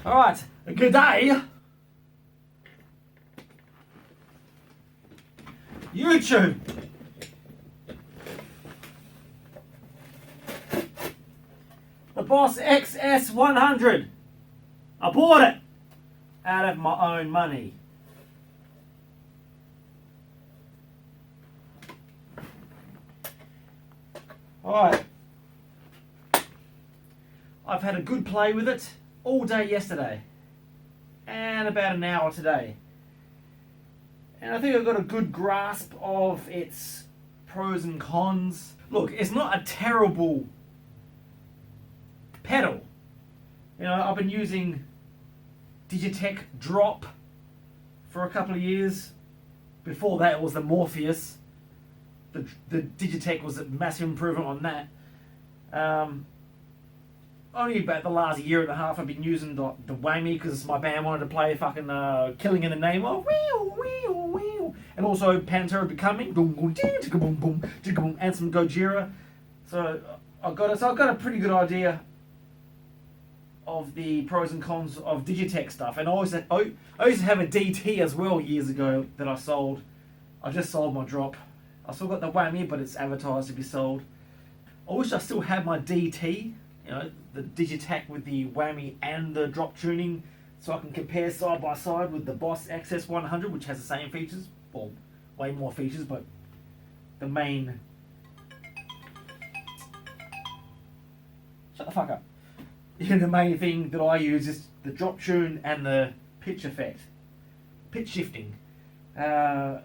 Alright, good day. YouTube. The Boss XS100. I bought it out of my own money. Alright. I've had a good play with it all day yesterday and about an hour today. And I think I've got a good grasp of its pros and cons. Look, it's not a terrible pedal. You know, I've been using digitech drop for a couple of years. Before that it was the Morpheus. The digitech was a massive improvement on that. Only about the last year and a half I've been using the whammy because my band wanted to play fucking Killing in the Name of, and also Pantera Becoming, and some Gojira. So I've got a pretty good idea of the pros and cons of digitech stuff. And I used to have a DT as well years ago that I sold. I just sold my drop. I still got the whammy, but it's advertised to be sold. I wish I still had my DT. You know, the digitech with the whammy and the drop tuning, so I can compare side by side with the Boss XS100, which has the same features, or way more features, but the main... Shut the fuck up. Yeah, the main thing that I use is the drop tune and the pitch effect. Pitch shifting. We're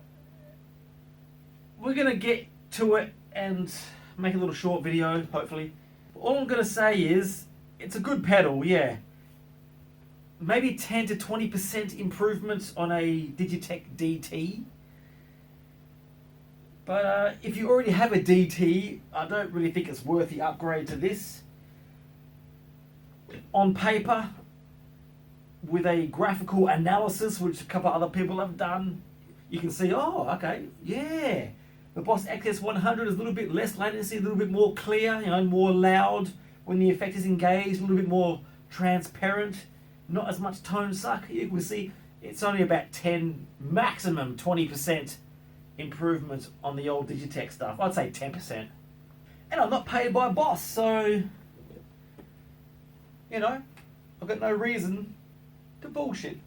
going to get to it and make a little short video, hopefully. All I'm going to say is, it's a good pedal, yeah. Maybe 10 to 20% improvements on a Digitech DT. But if you already have a DT, I don't really think it's worth the upgrade to this. On paper, with a graphical analysis, which a couple of other people have done, you can see, oh, okay, yeah. The Boss XS100 is a little bit less latency, a little bit more clear, you know, more loud when the effect is engaged, a little bit more transparent, not as much tone suck. You can see it's only about 10, maximum 20% improvement on the old Digitech stuff. I'd say 10%. And I'm not paid by Boss, so, you know, I've got no reason to bullshit.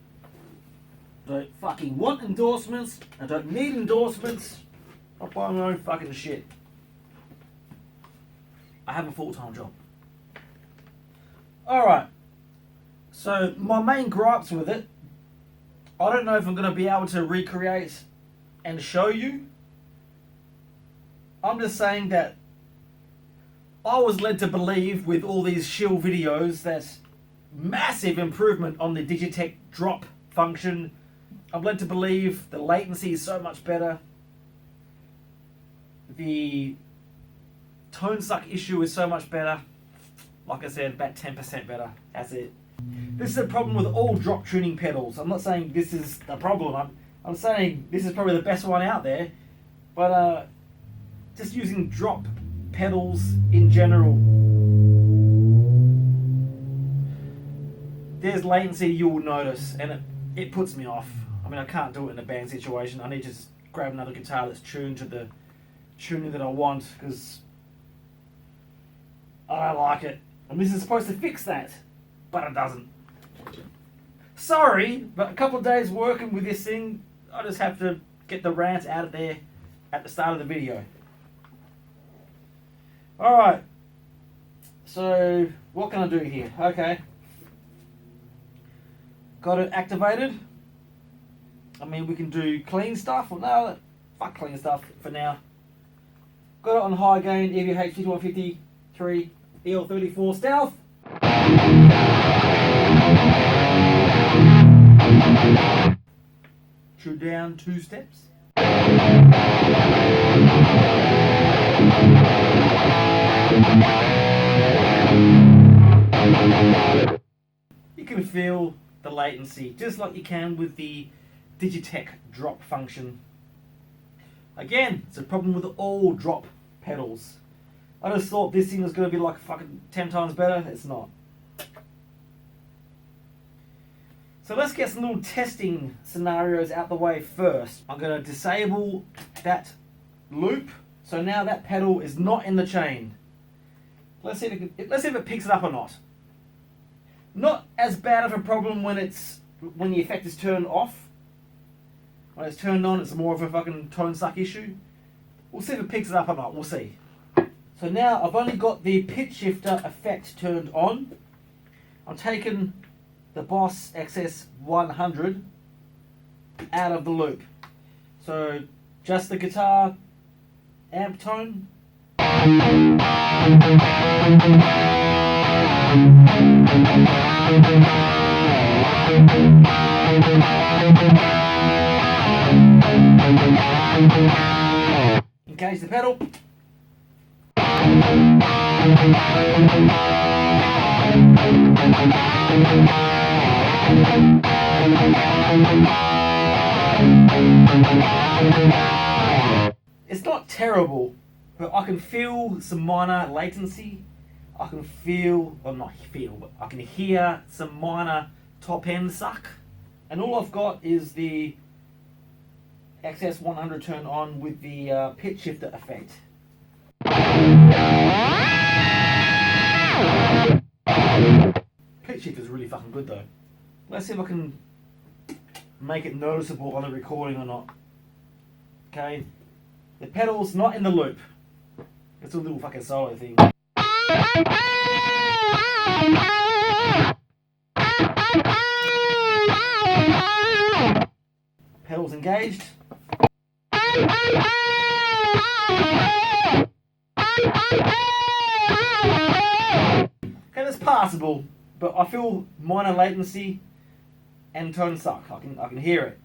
I don't fucking want endorsements. I don't need endorsements. I buy my own fucking shit. I have a full-time job. Alright. So, my main gripes with it, I don't know if I'm going to be able to recreate and show you. I'm just saying that I was led to believe with all these shill videos that massive improvement on the Digitech drop function. I'm led to believe the latency is so much better. The tone suck issue is so much better. Like I said, about 10% better. That's it. This is a problem with all drop tuning pedals. I'm not saying this is the problem. I'm saying this is probably the best one out there. But just using drop pedals in general, there's latency you will notice, and it puts me off. I mean, I can't do it in a band situation. I need to just grab another guitar that's tuned to the tuning that I want, because I don't like it. And this is supposed to fix that, but it doesn't. Sorry, but a couple of days working with this thing, I just have to get the rant out of there at the start of the video. Alright, so what can I do here? Okay, got it activated. I mean, we can do clean stuff, or no, fuck clean stuff for now. Got it on high gain, EVH 5153, EL34 stealth. True down 2 steps. You can feel the latency, just like you can with the Digitech drop function. Again, it's a problem with all drop pedals. I just thought this thing was going to be like fucking 10 times better. It's not. So let's get some little testing scenarios out the way first. I'm going to disable that loop. So now that pedal is not in the chain. Let's see if it picks it up or not. Not as bad of a problem when the effect is turned off. When it's turned on, it's more of a fucking tone suck issue. We'll see if it picks it up or not. We'll see. So now I've only got the pitch shifter effect turned on. I'm taking the Boss XS100 out of the loop. So just the guitar amp tone. Engage the pedal. It's not terrible, but I can feel some minor latency. I can feel, well not feel, but I can hear some minor top end suck. And all I've got is the XS100 turned on with the pitch shifter effect. Pitch shifter is really fucking good though. Let's see if I can make it noticeable on the recording or not. Okay, the pedal's not in the loop. It's a little fucking solo thing. Pedals engaged. Okay, that's passable, but I feel minor latency and tone suck. I can hear it.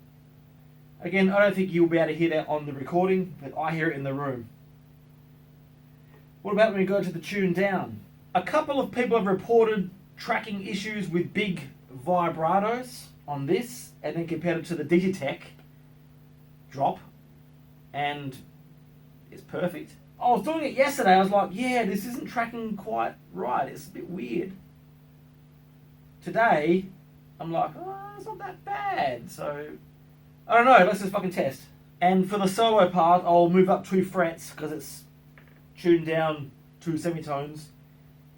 Again, I don't think you'll be able to hear that on the recording, but I hear it in the room. What about when we go to the tune down? A couple of people have reported tracking issues with big vibratos on this, and then compared it to the digitech drop, and it's perfect. I was doing it yesterday, I was like, yeah, this isn't tracking quite right, it's a bit weird. Today, I'm like, oh, it's not that bad, so I don't know, let's just fucking test. And for the solo part, I'll move up 2 frets, because it's tuned down 2 semitones,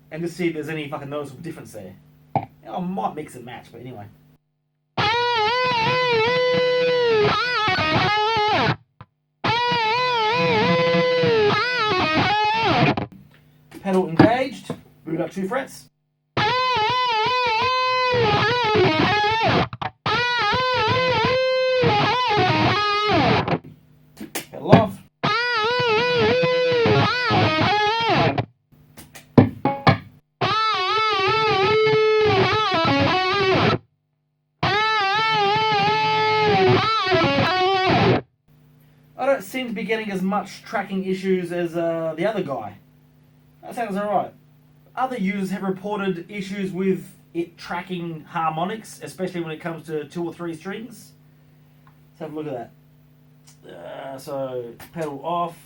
and just see if there's any fucking noticeable difference there. I might mix and match, but anyway. Pedal engaged, move up 2 frets. Pedal off. I don't seem to be getting as much tracking issues as the other guy. That sounds alright. Other users have reported issues with it tracking harmonics, especially when it comes to 2 or 3 strings. Let's have a look at that. So, pedal off.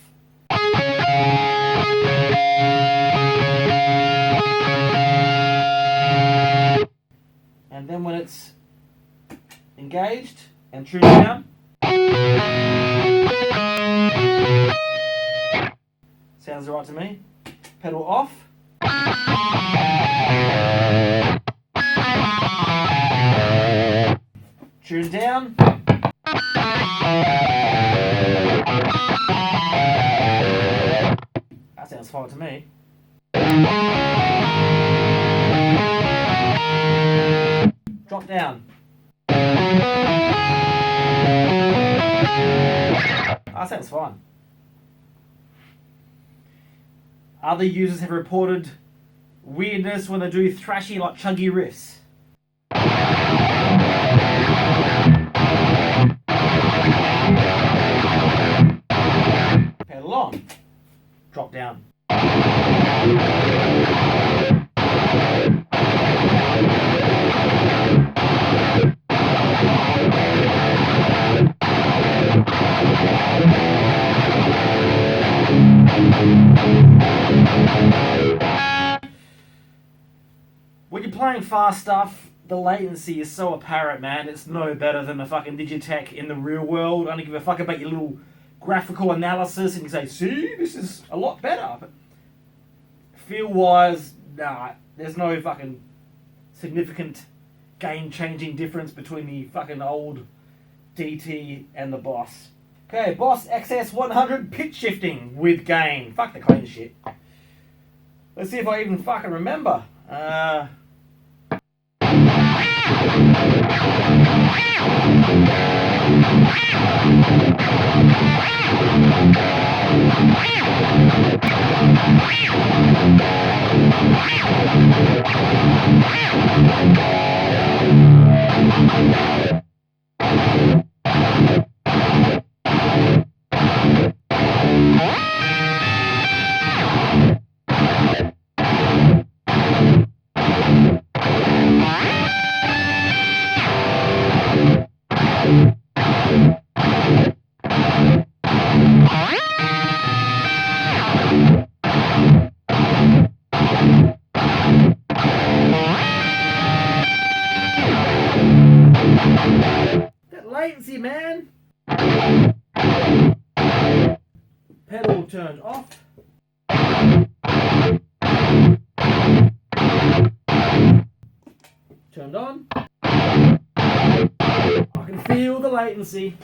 And then when it's engaged and tuned down, sounds alright to me. Pedal off. Tune down. That sounds fine to me. Drop down. That sounds fine. Other users have reported weirdness when they do thrashy, like chuggy riffs. Pedal on. Drop down. When you're playing fast stuff, the latency is so apparent, man. It's no better than the fucking digitech in the real world. I don't give a fuck about your little graphical analysis and you say, see, this is a lot better. But feel-wise, nah, there's no fucking significant game-changing difference between the fucking old DT and the Boss. Okay, Boss XS100 pitch shifting with gain. Fuck the clean shit. Let's see if I even fucking remember. That latency, man. Pedal turned off. Turned on. I can feel the latency.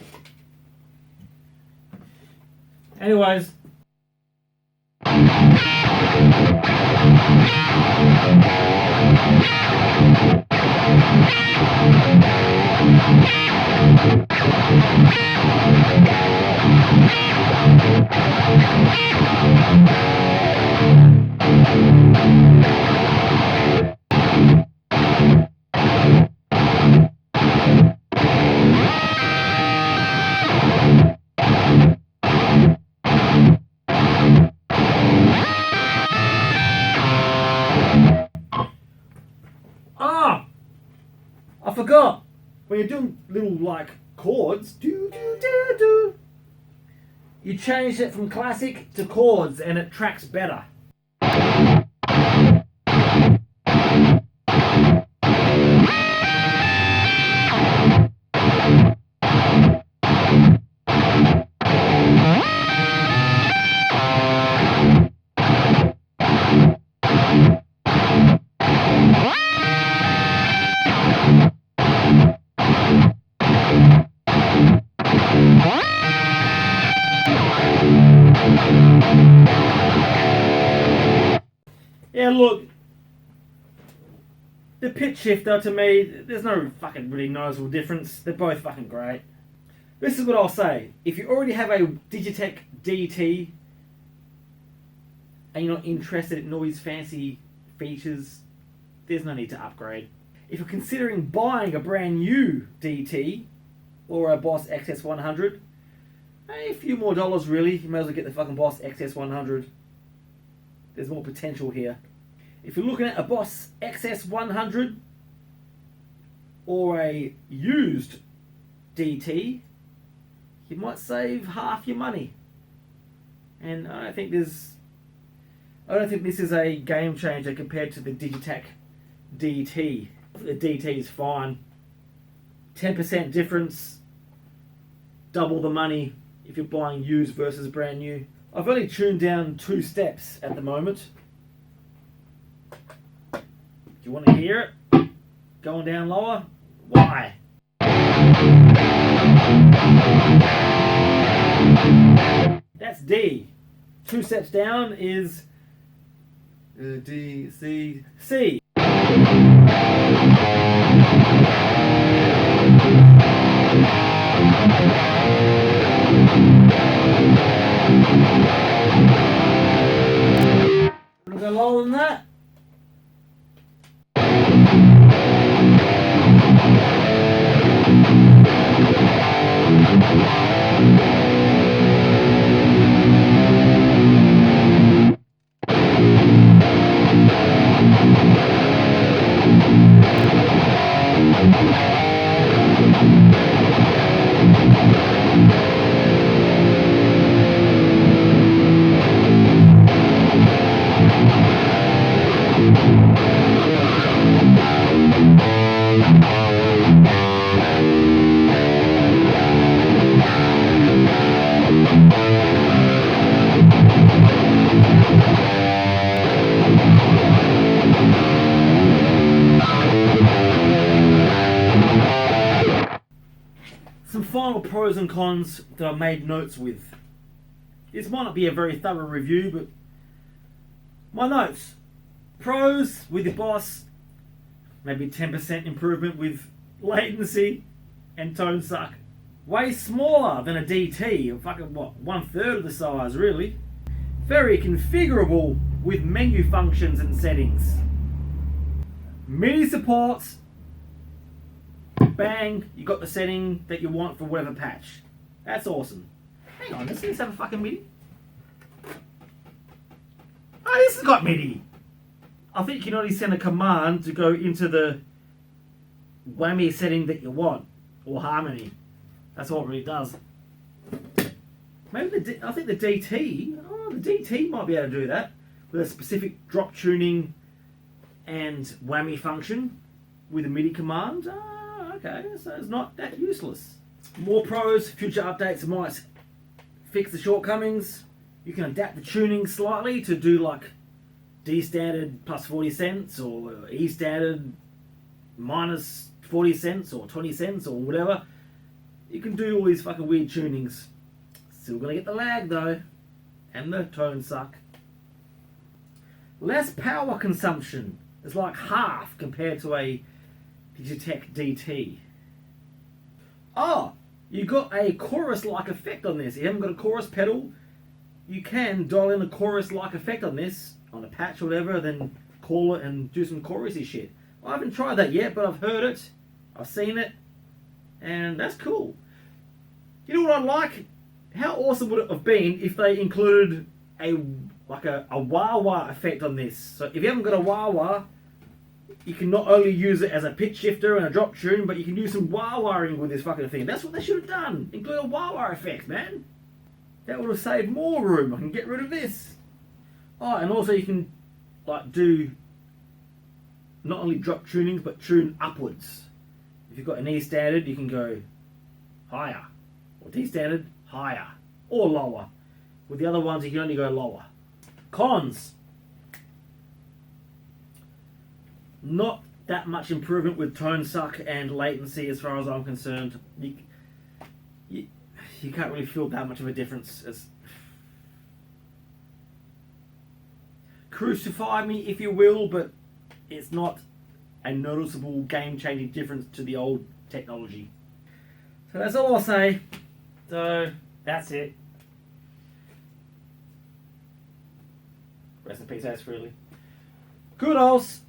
Anyways. I forgot. When you're doing little like chords, you change it from classic to chords and it tracks better. Yeah, look, the pitch shifter to me, there's no fucking really noticeable difference. They're both fucking great. This is what I'll say. If you already have a Digitech DT and you're not interested in all these fancy features, there's no need to upgrade. If you're considering buying a brand new DT or a Boss XS100, a few more dollars really, you may as well get the fucking Boss XS100. There's more potential here. If you're looking at a Boss XS100 or a used DT, you might save half your money. And I don't think this is a game changer compared to the Digitech DT. The DT is fine. 10% difference, double the money if you're buying used versus brand new. I've only tuned down 2 steps at the moment. Do you want to hear it? Going down lower? Why? That's D. 2 steps down is D, C, C. Want to go lower than that? final pros and cons that I made notes with. This might not be a very thorough review, but my notes. Pros with the Boss, maybe 10% improvement with latency and tone suck. Way smaller than a DT, fucking what, 1/3 of the size really. Very configurable with menu functions and settings. MIDI supports. Bang, you got the setting that you want for whatever patch. That's awesome. Hang on, does this have a fucking MIDI? Oh, this has got MIDI. I think you can only send a command to go into the whammy setting that you want, or harmony. That's all it really does. Maybe I think the DT, the DT might be able to do that with a specific drop tuning and whammy function with a MIDI command. Okay, so it's not that useless. More pros, future updates might fix the shortcomings. You can adapt the tuning slightly to do like D standard plus 40 cents or E standard minus 40 cents or 20 cents or whatever. You can do all these fucking weird tunings. Still gonna get the lag though, and the tone suck. Less power consumption. It's like half compared to a digitech DT. Oh, you got a chorus-like effect on this. If you haven't got a chorus pedal, you can dial in a chorus-like effect on this, on a patch or whatever, then call it and do some chorusy shit. I haven't tried that yet, but I've heard it, I've seen it, and that's cool. You know what I'd like? How awesome would it have been if they included a wah-wah effect on this? So if you haven't got a wah-wah, you can not only use it as a pitch shifter and a drop tune, but you can do some wah-wahing with this fucking thing. That's what they should have done. Include a wah-wah effect, man. That would have saved more room. I can get rid of this. Oh, and also you can like do not only drop tunings, but tune upwards. If you've got an E standard, you can go higher. Or D standard, higher. Or lower. With the other ones, you can only go lower. Cons. Not that much improvement with tone suck and latency as far as I'm concerned. You can't really feel that much of a difference. Crucify me if you will, but it's not a noticeable game-changing difference to the old technology. So that's all I'll say. So that's it. Rest in peace, Ace Freely. Kudos!